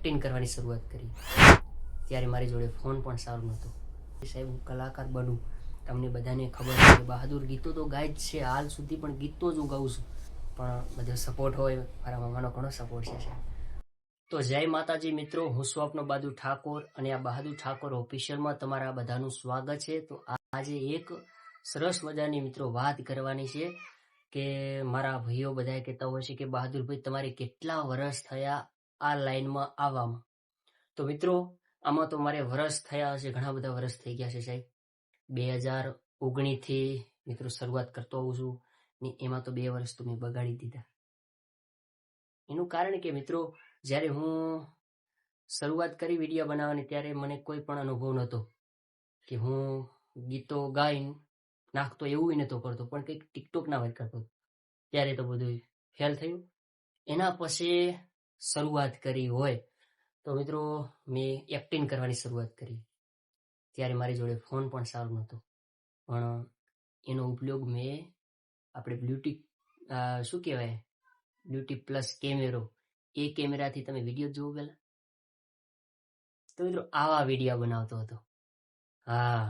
Acting કરવાની શરૂઆત કરી ત્યારે મારી જોડે ફોન પણ સારો નહોતો. સાહેબ હું કલાકાર બનું, તમને બધાને ખબર છે કે બહાદુર ગીતો તો ગાય જ છે, હાલ સુધી પણ ગીતો જ હું ગાઉં છું, પણ બધો સપોર્ટ હોય, મારા મમ્માનો ઘણો સપોર્ટ છે સાહેબ. તો જય માતાજી મિત્રો, હું છું આપનો બહાદુર ઠાકોર અને આ બહાદુર ઠાકોર ઓફિશિયલમાં તમારા બધાનું સ્વાગત છે. તો આજે એક સરસ મજાની મિત્રો વાત કરવાની છે કે મારા ભાઈઓ બધા કહેતા હોય છે કે બહાદુરભાઈ તમારે કેટલા વર્ષ થયા આ લાઈનમાં આવવામાં. તો મિત્રો આમાં તો મારે વર્ષ થયા હશે, ઘણા બધા વર્ષ થઈ ગયા છે સાહેબ. 2019થી મિત્રો શરૂઆત કરતો હોઉં છું ને એમાં તો 2 વર્ષ તો મેં બગાડી દીધા. એનું કારણ કે મિત્રો જ્યારે હું શરૂઆત કરી વિડીયો બનાવવાની ત્યારે મને કોઈ પણ અનુભવ નહોતો કે હું ગીતો ગાઈ નાખતો, એવું નહોતો કરતો, પણ કંઈક ટિકટોકના વાત કરતો. ત્યારે તો બધું ફેલ થયું. એના પછી શરૂઆત કરી હોય તો મિત્રો મેં એક્ટિંગ કરવાની શરૂઆત કરી. ત્યારે મારી જોડે ફોન પણ સારો નહોતો, પણ એનો ઉપયોગ મેં આપણે શું કહેવાય બ્યુટી પ્લસ કેમેરો, એ કેમેરાથી તમે વિડીયો જોવો પહેલા, તો મિત્રો આવા વિડીયો બનાવતો હતો. હા,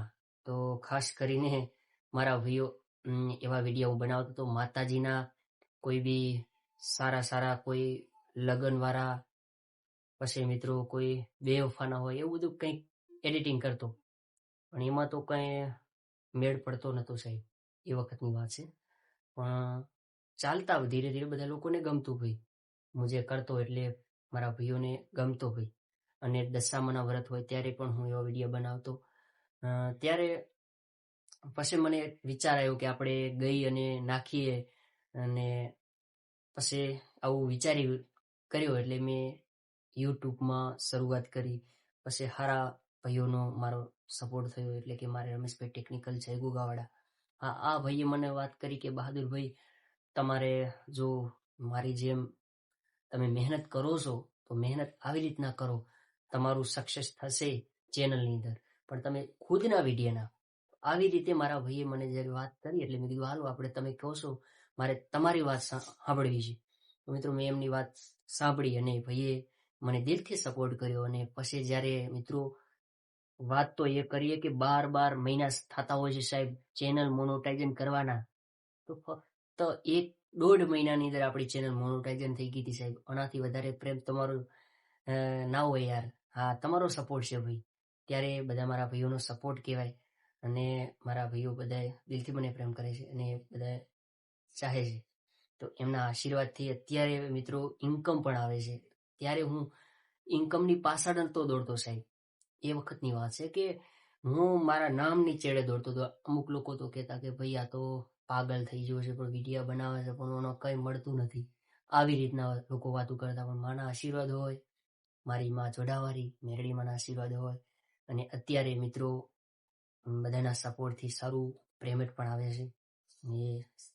તો ખાસ કરીને મારા ભાઈઓ એવા વિડીયો હું બનાવતો હતો. માતાજીના કોઈ બી સારા કોઈ લગ્નવાળા, પછી મિત્રો કોઈ બેવફાના હોય, એવું બધું કંઈક એડિટિંગ કરતો, પણ એમાં તો કંઈ મેળ પડતો નહોતો સાહેબ. એ વખતની વાત છે. પણ ચાલતા ધીરે ધીરે બધા લોકોને ગમતું ભાઈ, હું જે કરતો એટલે મારા ભાઈઓને ગમતો ભાઈ. અને દશામાના વ્રત હોય ત્યારે પણ હું એવો વિડીયો બનાવતો. ત્યારે પછી મને વિચાર આવ્યો કે આપણે ગઈ અને નાખીએ, અને પછી આવું કર્યો એટલે મેં યુટ્યુબમાં શરૂઆત કરી. પછી સારા ભાઈઓનો મારો સપોર્ટ થયો, એટલે કે મારે રમેશભાઈ ટેકનિકલ છે ગુગાવાડા. હા, આ ભાઈએ મને વાત કરી કે બહાદુરભાઈ તમારે જો મારી જેમ તમે મહેનત કરો છો તો મહેનત આવી રીતના કરો, તમારું સક્સેસ થશે ચેનલની અંદર, પણ તમે ખુદના વિડીયોના. આવી રીતે મારા ભાઈએ મને જ્યારે વાત કરી એટલે મેં કીધું હાલો આપણે, તમે કહો છો મારે તમારી વાત સાંભળવી છે. તો મિત્રો મેં એમની વાત સાંભળી અને ભાઈએ મને દિલથી સપોર્ટ કર્યો. અને પછી જ્યારે મિત્રો વાત તો એ કરીએ કે 12 મહિના થતા હોય છે સાહેબ ચેનલ મોનોટાઇઝન કરવાના, તો ફક્ત 1-1.5 મહિનાની અંદર આપણી ચેનલ મોનોટાઇઝન થઈ ગઈ હતી સાહેબ. આનાથી વધારે પ્રેમ તમારો ના હોય યાર. હા, તમારો સપોર્ટ છે ભાઈ. ત્યારે બધા મારા ભાઈઓનો સપોર્ટ કહેવાય. અને મારા ભાઈઓ બધા દિલથી મને પ્રેમ કરે છે અને બધા ચાહે છે. તો એમના આશીર્વાદથી અત્યારે મિત્રો ઇન્કમ પણ આવે છે. ત્યારે હું ઇન્કમની પાછળ નહોતો દોડતો સાહેબ. એ વખતની વાત છે કે હું મારા નામની ચેડે દોડતો હતો. અમુક લોકો તો કહેતા કે ભાઈ આ તો પાગલ થઈ ગયો છે, પણ વિડીયો બનાવે છે પણ એનો કંઈ મળતું નથી, આવી રીતના લોકો વાતો કરતા. પણ માના આશીર્વાદ હોય, મારી માં જોડાવાળી મેરડી માના આશીર્વાદ હોય, અને અત્યારે મિત્રો બધાના સપોર્ટથી સારું પેમેન્ટ પણ આવે છે. એ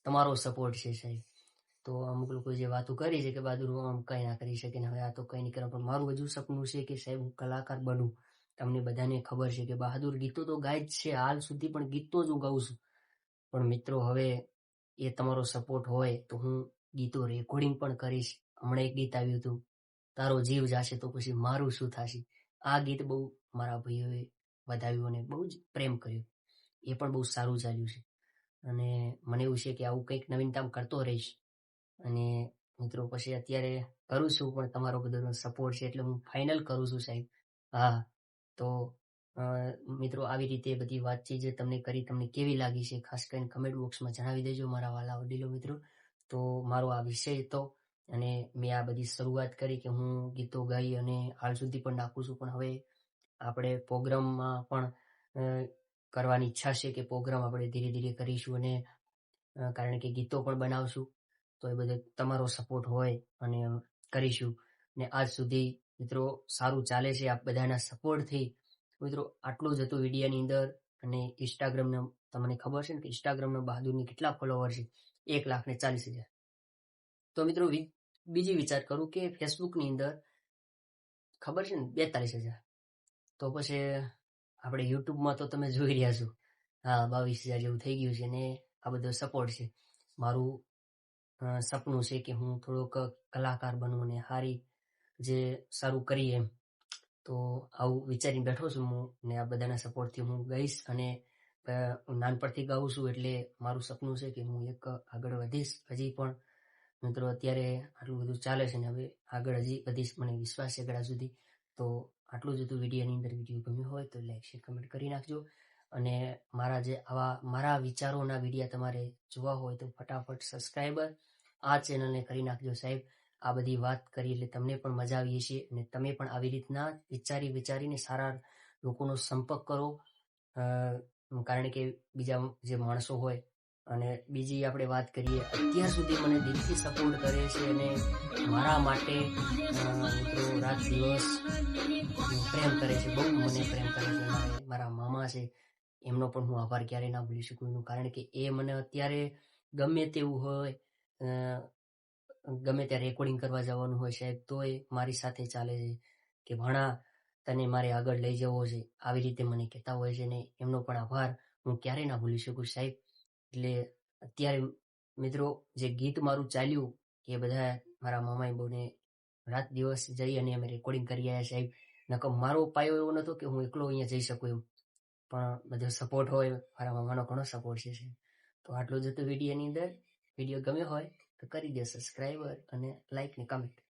તમારો સપોર્ટ છે સાહેબ. તો અમુક લોકો જે વાતો કરી છે કે બહાદુર આમ કંઈ ના કરી શકે ને હવે આ તો કંઈ નહીં કરે, પણ મારું હજુ સપનું છે કે સાહેબ હું કલાકાર બનું. તમને બધાને ખબર છે કે બહાદુર ગીતો તો ગાય જ છે, હાલ સુધી પણ ગીતો જ હું ગાઉં છું, પણ મિત્રો હવે એ તમારો સપોર્ટ હોય તો હું ગીતો રેકોર્ડિંગ પણ કરીશ. હમણાં એક ગીત આવ્યું હતું, તારો જીવ જાશે તો પછી મારું શું થશે. આ ગીત બહુ મારા ભાઈઓએ વધાવ્યું અને બહુ જ પ્રેમ કર્યો. એ પણ બહુ સારું ચાલ્યું છે. અને મને એવું છે કે આવું કંઈક નવીનતા કરતો રહીશ. અને મિત્રો પછી અત્યારે કરું છું, પણ તમારો બધાનો સપોર્ટ છે એટલે હું ફાઇનલ કરું છું સાહેબ. હા, તો મિત્રો આવી રીતે બધી વાતચીત જે તમને કરી, તમને કેવી લાગી છે ખાસ કરીને કમેન્ટ બોક્સમાં જણાવી દેજો મારા વાલા વડીલો મિત્રો. તો મારો આ વિષય હતો અને મેં આ બધી શરૂઆત કરી કે હું ગીતો ગાઈ અને હાલ સુધી પણ નાખું છું, પણ હવે આપણે પ્રોગ્રામમાં પણ કરવાની ઈચ્છા છે કે પ્રોગ્રામ આપણે ધીરે ધીરે કરીશું, અને કારણ કે ગીતો પણ બનાવશું. તો એ બધે તમારો સપોર્ટ હોય અને કરીશું. ને આજ સુધી મિત્રો સારું ચાલે છે આ બધાના સપોર્ટથી. મિત્રો આટલું જ હતું વિડીયોની અંદર. અને ઇન્સ્ટાગ્રામને તમને ખબર છે ને કે ઇન્સ્ટાગ્રામના બહાદુરની કેટલા ફોલોવર છે, 1,40,000. તો મિત્રો બીજી વિચાર કરું કે ફેસબુકની અંદર ખબર છે ને 42,000. તો પછી આપણે યુટ્યુબમાં તો તમે જોઈ રહ્યા છો, હા 22,000 જેવું થઈ ગયું છે. ને આ બધો સપોર્ટ છે. મારું સપનું છે કે હું થોડોક કલાકાર બનું અને સારી જે સારું કરીએ એમ. તો આવું વિચારીને બેઠો છું હું, ને આ બધાના સપોર્ટથી હું ગઈશ. અને નાનપણથી ગાઉં છું એટલે મારું સપનું છે કે હું એક આગળ વધીશ. હજી પણ મિત્રો અત્યારે આટલું બધું ચાલે છે ને હવે આગળ હજી વધીશ, મને વિશ્વાસ છે ઘણા સુધી. તો આટલું જ હતું વિડીયોની અંદર. વિડીયો ગમ્યો હોય તો લાઈક શેર કમેન્ટ કરી નાખજો. અને મારા જે આવા મારા વિચારોના વિડીયા તમારે જોવા હોય તો ફટાફટ સબસ્ક્રાઈબર આ ચેનલને કરી નાખજો સાહેબ. આ બધી વાત કરી એટલે તમને પણ મજા આવી હશે, અને તમે પણ આવી રીતના વિચારીને સારા લોકોનો સંપર્ક કરો. કારણ કે બીજા જે માણસો હોય, અને બીજી આપણે વાત કરીએ, અત્યાર સુધી મને દિલથી સપોર્ટ કરે છે અને મારા માટે મિત્રો રાત દિવસ પ્રેમ કરે છે, બહુ મને પ્રેમ કરે છે. મારા મામા છે, એમનો પણ હું આભાર ક્યારેય ના ભૂલી શકું એનું. કારણ કે એ મને અત્યારે ગમે તેવું હોય, ગમે ત્યાં રેકોર્ડિંગ કરવા જવાનું હોય સાહેબ, તોય મારી સાથે ચાલે છે કે ભણા તને મારે આગળ લઈ જવો છે, આવી રીતે મને કહેતા હોય છે. ને એમનો પણ આભાર હું ક્યારેય ના ભૂલી શકું સાહેબ. એટલે અત્યારે મિત્રો જે ગીત મારું ચાલ્યું એ બધા મારા મામાએ બહુને રાત દિવસ જઈ અને અમે રેકોર્ડિંગ કરી આવ્યા સાહેબ. નકર મારો પાયો એવો નહોતો કે હું એકલો અહીંયા જઈ શકું એમ, પણ બધો સપોર્ટ હોય, મારા મામાનો ઘણો સપોર્ટ છે. તો આટલું જ હતું વિડીયોની અંદર. વિડીયો ગમ્યો હોય તો કરી દો સબસ્ક્રાઈબર અને લાઈક ને કમેન્ટ.